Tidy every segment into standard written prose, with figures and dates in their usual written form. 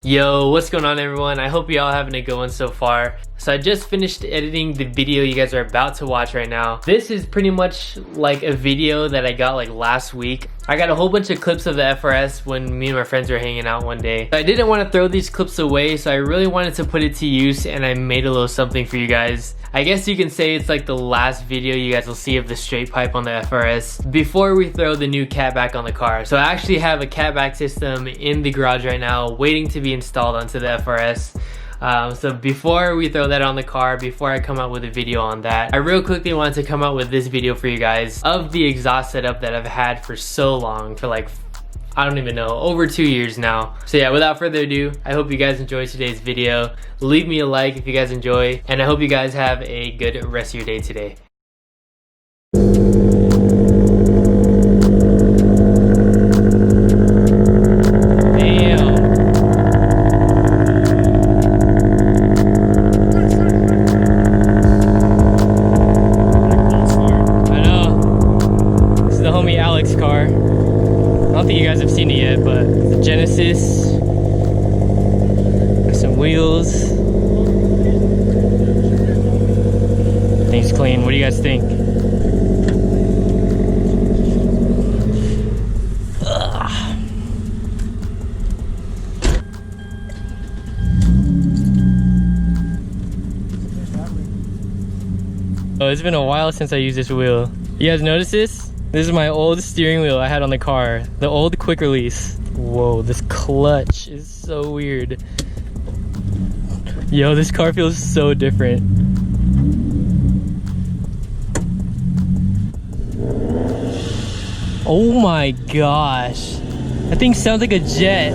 Yo, what's going on everyone? I hope you all having a good one so far. So I just finished editing the video you guys are about to watch right now. This is pretty much like a video that I got like last week. I got a whole bunch of clips of the FRS when me and my friends were hanging out one day. I didn't want to throw these clips away, so I really wanted to put it to use, and I made a little something for you guys. I guess you can say it's like the last video you guys will see of the straight pipe on the FRS before we throw the new catback on the car. So I actually have a catback system in the garage right now waiting to be installed onto the FRS. So before we throw that on the car, before I come out with a video on that, I real quickly wanted to come out with this video for you guys of the exhaust setup that I've had for so long, for like, I don't even know, over 2 years now. So yeah, without further ado, I hope you guys enjoyed today's video. Leave me a like if you guys enjoy, and I hope you guys have a good rest of your day today. Car. I don't think you guys have seen it yet, but the Genesis. Got some wheels. Thing's clean. What do you guys think? Oh, it's been a while since I used this wheel. You guys notice this? This is my old steering wheel I had on the car. The old quick release. Whoa, this clutch is so weird. Yo, this car feels so different. Oh my gosh. That thing sounds like a jet.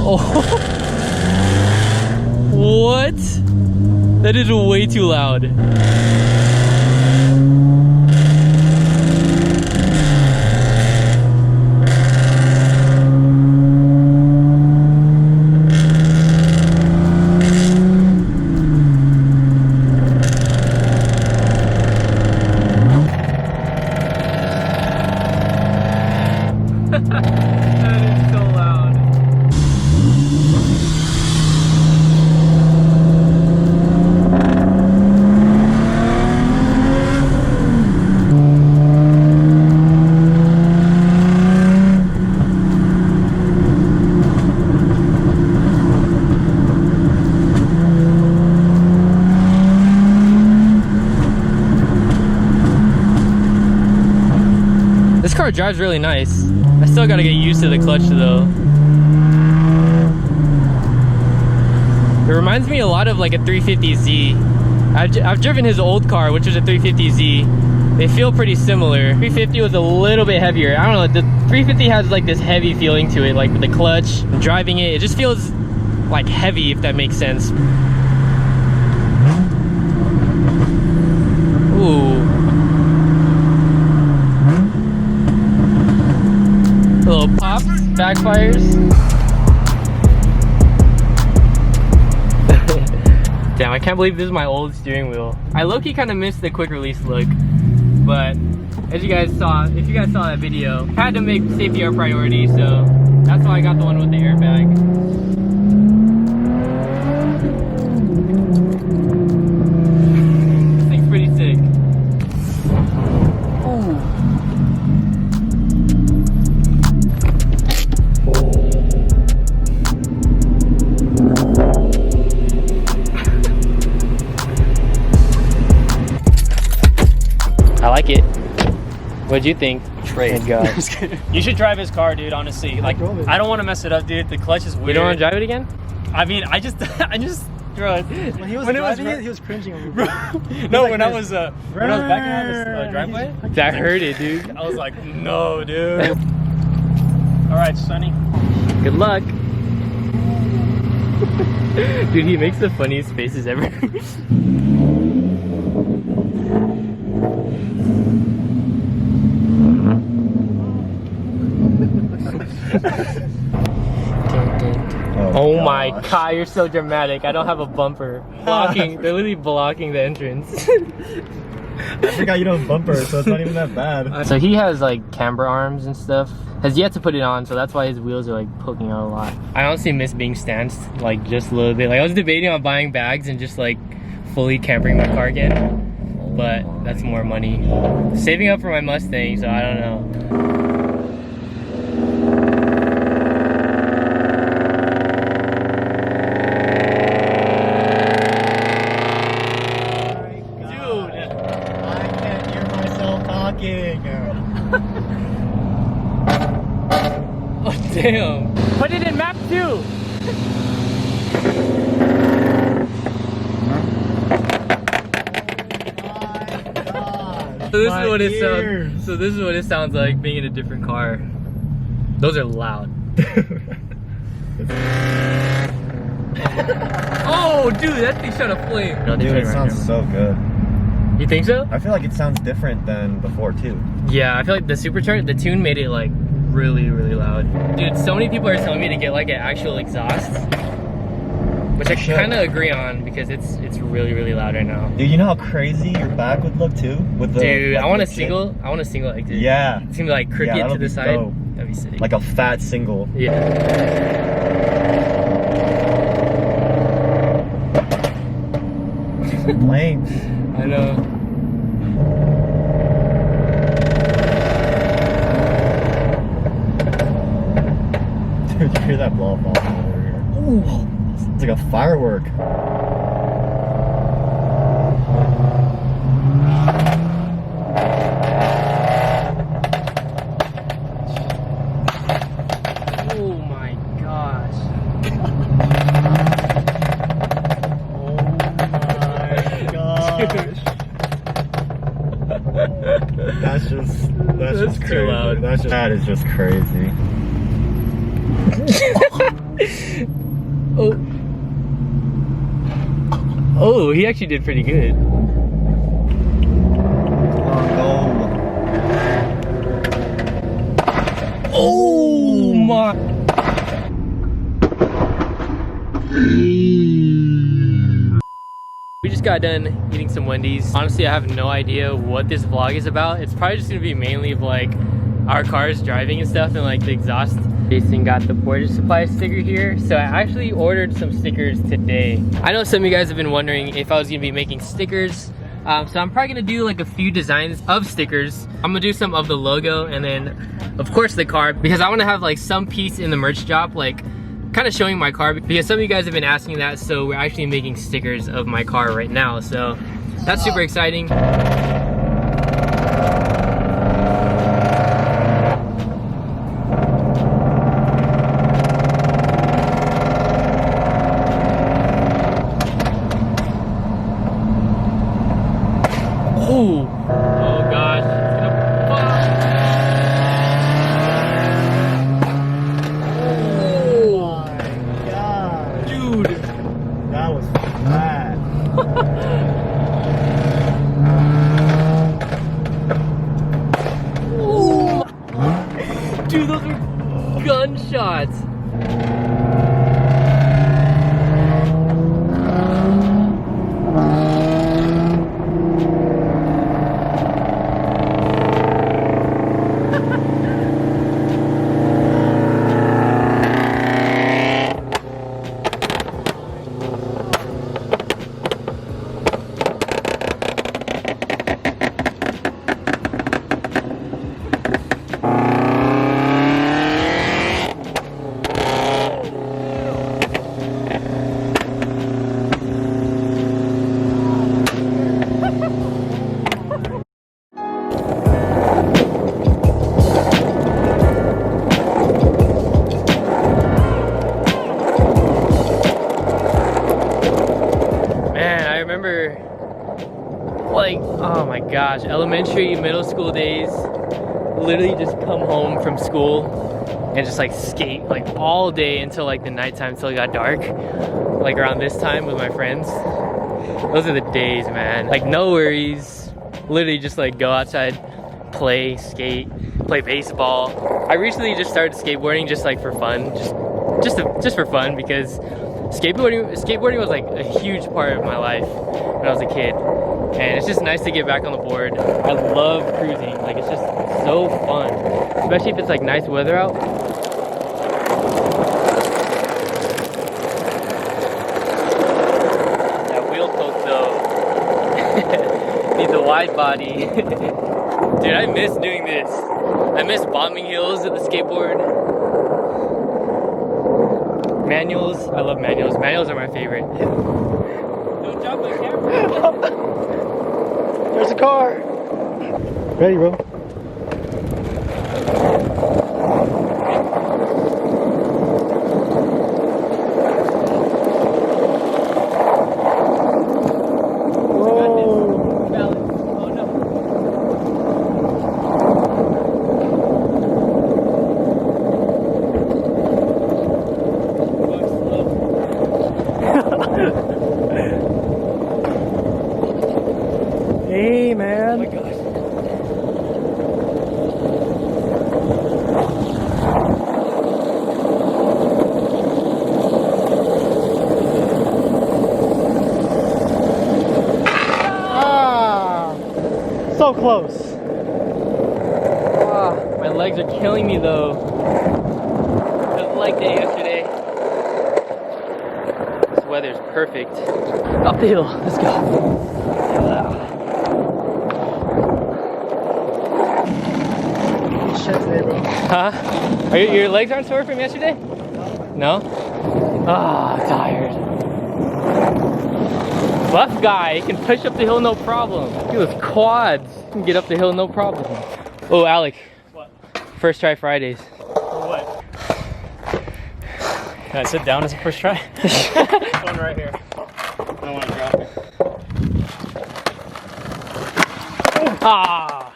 Oh. What? That is way too loud. That is so loud. This car drives really nice. I still gotta get used to the clutch though. It reminds me a lot of like a 350Z. I've driven his old car, which was a 350Z. They feel pretty similar. 350 was a little bit heavier. I don't know, the 350 has like this heavy feeling to it, like with the clutch. Driving it, it just feels like heavy, if that makes sense. Ooh. Little pops, backfires. Damn, I can't believe this is my old steering wheel. I low-key kind of missed the quick release look, but as you guys saw, if you guys saw that video, I had to make safety our priority, so that's why I got the one with the airbag. This thing's pretty sick. Ooh. I like it. What'd you think? Trade. You should drive his car, dude, honestly. Like, I don't want to mess it up, dude. The clutch is weird. You don't want to drive it again? I mean, I just bro. When he was driving it, he was cringing on me. No, when I was back in this driveway, I heard it, dude. I was like, no, dude. All right, Sonny. Good luck. Dude, he makes the funniest faces ever. Oh my god, you're so dramatic. I don't have a bumper. They're literally blocking the entrance. I forgot you don't bumper, so it's not even that bad. So he has like camber arms and stuff. Has yet to put it on, so that's why his wheels are like poking out a lot. I honestly miss being stanced like just a little bit. Like I was debating on buying bags and just like fully campering my car again, but that's more money. Saving up for my Mustang, so I don't know. Oh damn! Put it in map 2. So this is what it sounds. So this is what it sounds like being in a different car. Those are loud. Oh, dude, that thing shot a flame. No, dude, it sounds so good. You think so? I feel like it sounds different than before too. Yeah, I feel like the supercharged, the tune made it like really, really loud. Dude, so many people are telling me to get like an actual exhaust, which I kind of agree on because it's really, really loud right now. Dude, you know how crazy your back would look too with the. Dude, like, I want a single exit. Yeah. It's gonna be like crooked to the side. Dope. That'd be sick. Like a fat single. Yeah. Flames. I know. Dude, you hear that blow up over here? Ooh, it's like a firework. Oh my gosh. That's just too crazy. loud. That is just crazy. Oh. Oh, he actually did pretty good. Oh my. We just got done eating some Wendy's. Honestly, I have no idea what this vlog is about. It's probably just gonna be mainly of like our cars driving and stuff and like the exhaust. Jason got the Portage Supply sticker here. So I actually ordered some stickers today. I know some of you guys have been wondering if I was gonna be making stickers. So I'm probably gonna do like a few designs of stickers. I'm gonna do some of the logo and then of course the car, because I wanna have like some piece in the merch shop, like kind of showing my car, because some of you guys have been asking that. So we're actually making stickers of my car right now. So that's super exciting. Oh, oh gosh, it's gonna fall. Oh my god, dude, That was bad. Oh, dude, those are gunshots. Like, oh my gosh, elementary, middle school days, literally just come home from school and just like skate like all day until like the nighttime, until it got dark, like around this time with my friends. Those are the days, man. Like no worries, literally just like go outside, play, skate, play baseball. I recently just started skateboarding just like for fun, just for fun, because skateboarding was like a huge part of my life when I was a kid. And it's just nice to get back on the board. I love cruising. Like, it's just so fun. Especially if it's like nice weather out. That wheel poke though. Needs a wide body. Dude, I miss doing this. I miss bombing hills with the skateboard. Manuals, I love manuals. Manuals are my favorite. Don't jump the camera. There's a car. Ready, bro? Hey, man. Oh my gosh. Ah, so close. Ah, my legs are killing me though. It was like day yesterday. This weather's perfect. Up the hill, let's go. Shit today, bro. Huh? Are your legs aren't sore from yesterday? No? Ah, tired. Buff guy can push up the hill no problem. Look at those quads. He can get up the hill no problem. Oh, Alec. What? First try Fridays. For what? Can I sit down as a first try? This one right here. I don't want to drop it. Ah!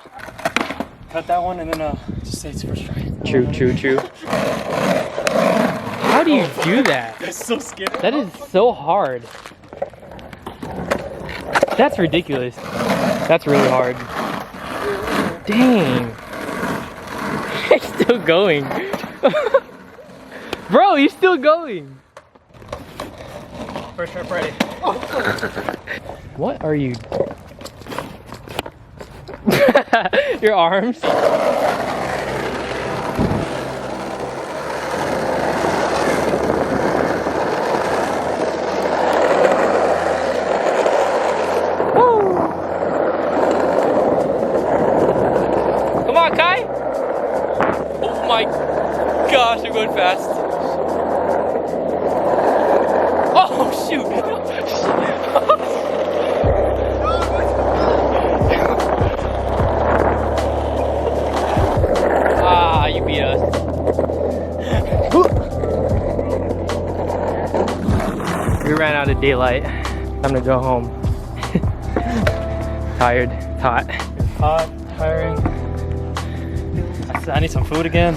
Cut that one and then just say it's first try. True, true, true. How do you do that? That's so scary. That is so hard. That's ridiculous. That's really hard. Dang. It's still going. Bro, you're still going. First try Friday. What are you? Your arms? Come on, Kai! Oh my gosh, I'm going fast. Oh shoot! Ah, you beat us. We ran out of daylight. Time to go home. Tired, it's hot. Hot, tiring. I need some food again.